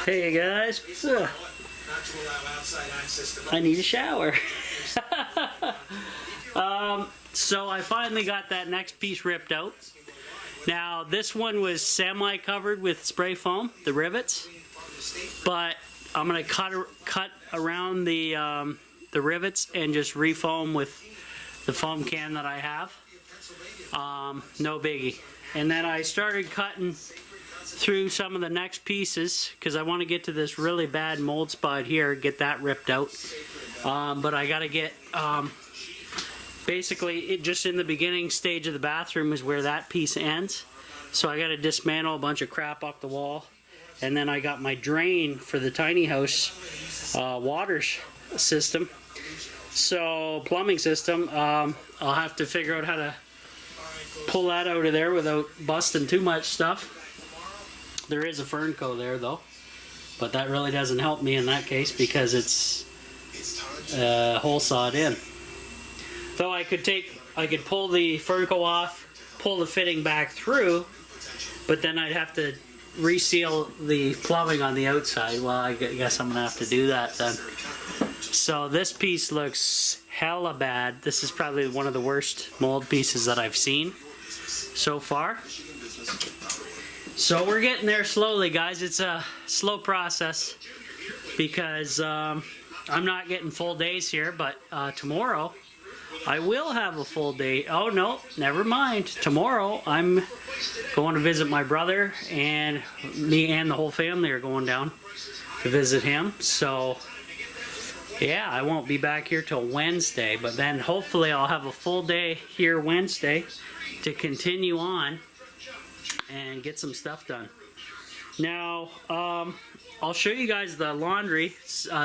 Hey guys, I need a shower. So I finally got that next piece ripped out. Now this one was semi-covered with spray foam, the rivets, but I'm gonna cut around the rivets and just refoam with the foam can that I have. No biggie. And then I started cutting through some of the next pieces because I want to get to this really bad mold spot here, get that ripped out. But I got to get basically it just in the beginning stage of the bathroom is where that piece ends. So I got to dismantle a bunch of crap off the wall, and then I got my drain for the tiny house water system. So plumbing system, I'll have to figure out how to pull that out of there without busting too much stuff. There is a Fernco there though, but that really doesn't help me in that case because it's hole sawed in. Though I could pull the Fernco off, pull the fitting back through, but then I'd have to reseal the plumbing on the outside. Well, I guess I'm gonna have to do that then. So this piece looks hella bad. This is probably one of the worst mold pieces that I've seen so far. So we're getting there slowly, guys. It's a slow process because I'm not getting full days here, but tomorrow I will have a full day. Oh no, never mind. Tomorrow I'm going to visit my brother, and me and the whole family are going down to visit him. So yeah, I won't be back here till Wednesday, but then hopefully I'll have a full day here Wednesday to continue on and get some stuff done. Now, I'll show you guys the laundry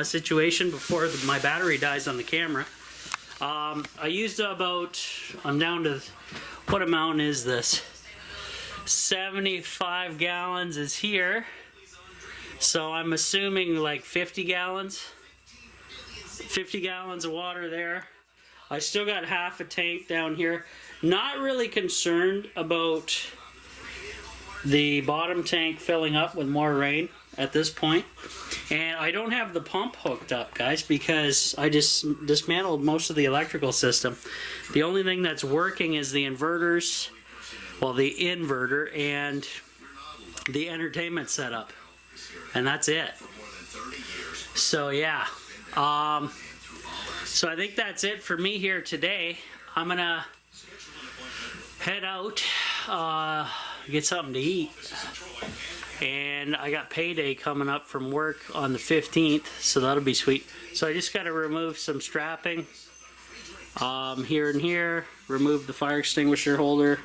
situation before my battery dies on the camera. I used about, I'm down to, what amount is this? 75 gallons is here. So I'm assuming like 50 gallons. 50 gallons of water there. I still got half a tank down here. Not really concerned about the bottom tank filling up with more rain at this point. And I don't have the pump hooked up, guys, because I just dismantled most of the electrical system. The only thing that's working is the inverters, well, the inverter and the entertainment setup. And that's it. So yeah. So I think that's it for me here today. I'm gonna head out, get something to eat, and I got payday coming up from work on the 15th, so that'll be sweet. So I just got to remove some strapping here and here, remove the fire extinguisher holder,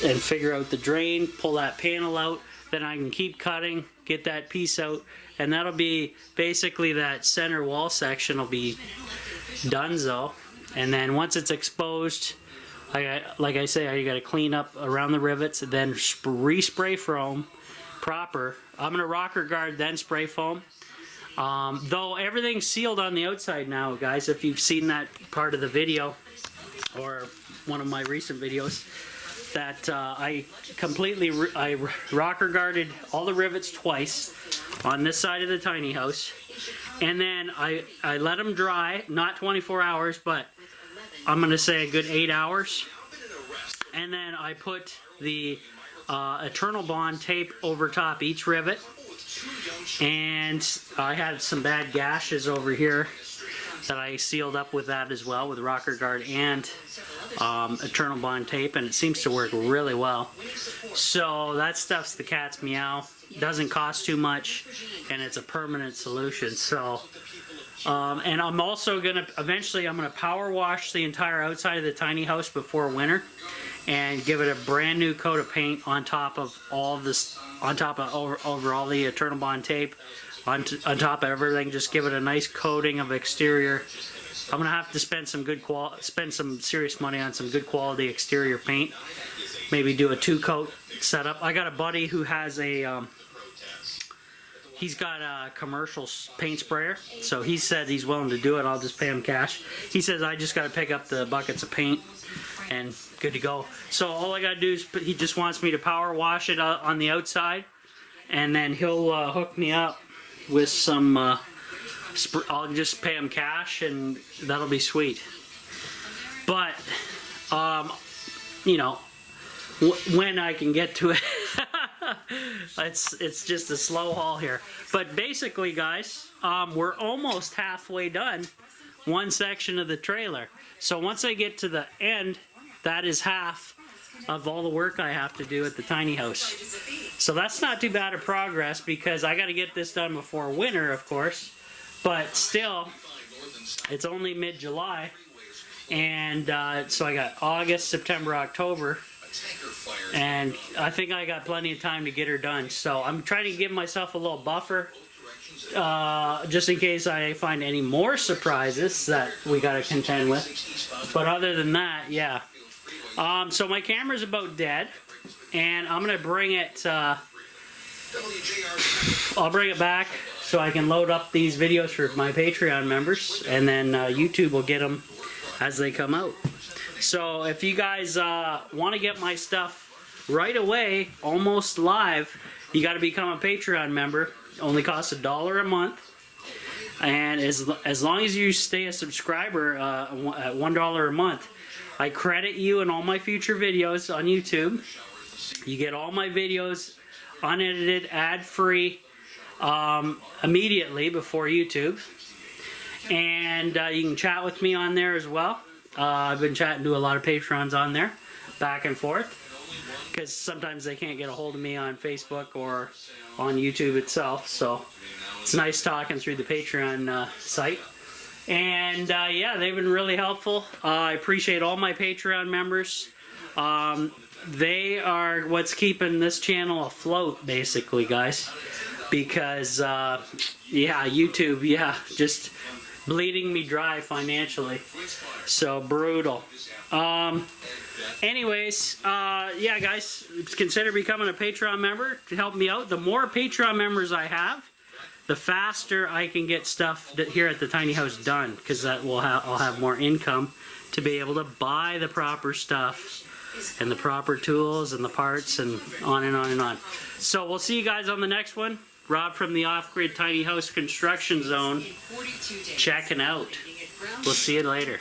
and figure out the drain, pull that panel out. Then I can keep cutting, get that piece out, and that'll be basically that center wall section will be donezo. And then once it's exposed, like I say, I got to clean up around the rivets and then respray foam proper. I'm gonna rocker guard then spray foam. Though everything's sealed on the outside now, guys. If you've seen that part of the video or one of my recent videos, that I completely rocker guarded all the rivets twice on this side of the tiny house, and then I let them dry, not 24 hours, but I'm gonna say a good 8 hours, and then I put the Eternal Bond tape over top each rivet, and I had some bad gashes over here that I sealed up with that as well, with rocker guard and Eternal Bond tape, and it seems to work really well. So that stuff's the cat's meow. Doesn't cost too much, and it's a permanent solution. So and I'm also gonna eventually I'm gonna power wash the entire outside of the tiny house before winter and give it a brand new coat of paint on top of all this, on top of over all the Eternal Bond tape, on top of everything. Just give it a nice coating of exterior. I'm gonna have to spend some serious money on some good quality exterior paint. Maybe do a 2-coat setup. I got a buddy who has a he's got a commercial paint sprayer, so he said he's willing to do it. I'll just pay him cash. He says I just got to pick up the buckets of paint and good to go. So all I got to do is he just wants me to power wash it on the outside and then he'll hook me up with some. I'll just pay him cash, and that'll be sweet. But you know, when I can get to it, it's just a slow haul here. But basically, guys, we're almost halfway done one section of the trailer. So once I get to the end, that is half of all the work I have to do at the tiny house. So that's not too bad of progress, because I got to get this done before winter, of course. But still, it's only mid-July. And so I got August, September, October. And I think I got plenty of time to get her done. So I'm trying to give myself a little buffer, just in case I find any more surprises that we got to contend with. But other than that, yeah. So my camera's about dead, and I'm gonna bring it. I'll bring it back so I can load up these videos for my Patreon members, and then YouTube will get them as they come out. So if you guys want to get my stuff right away, almost live, you got to become a Patreon member. It only costs $1 a month, and as long as you stay a subscriber at $1 a month, I credit you in all my future videos on YouTube. You get all my videos unedited, ad-free, immediately before YouTube. And you can chat with me on there as well. I've been chatting to a lot of patrons on there, back and forth, because sometimes they can't get a hold of me on Facebook or on YouTube itself. So it's nice talking through the Patreon site. And yeah, they've been really helpful. I appreciate all my Patreon members. They are what's keeping this channel afloat, basically, guys. Because, yeah, YouTube, yeah, just bleeding me dry financially. So, brutal. Anyways, yeah, guys, consider becoming a Patreon member to help me out. The more Patreon members I have, the faster I can get stuff here at the tiny house done, because that will I'll have more income to be able to buy the proper stuff and the proper tools and the parts, and on and on and on. So we'll see you guys on the next one. Rob from the Off-Grid Tiny House Construction Zone checking out. We'll see you later.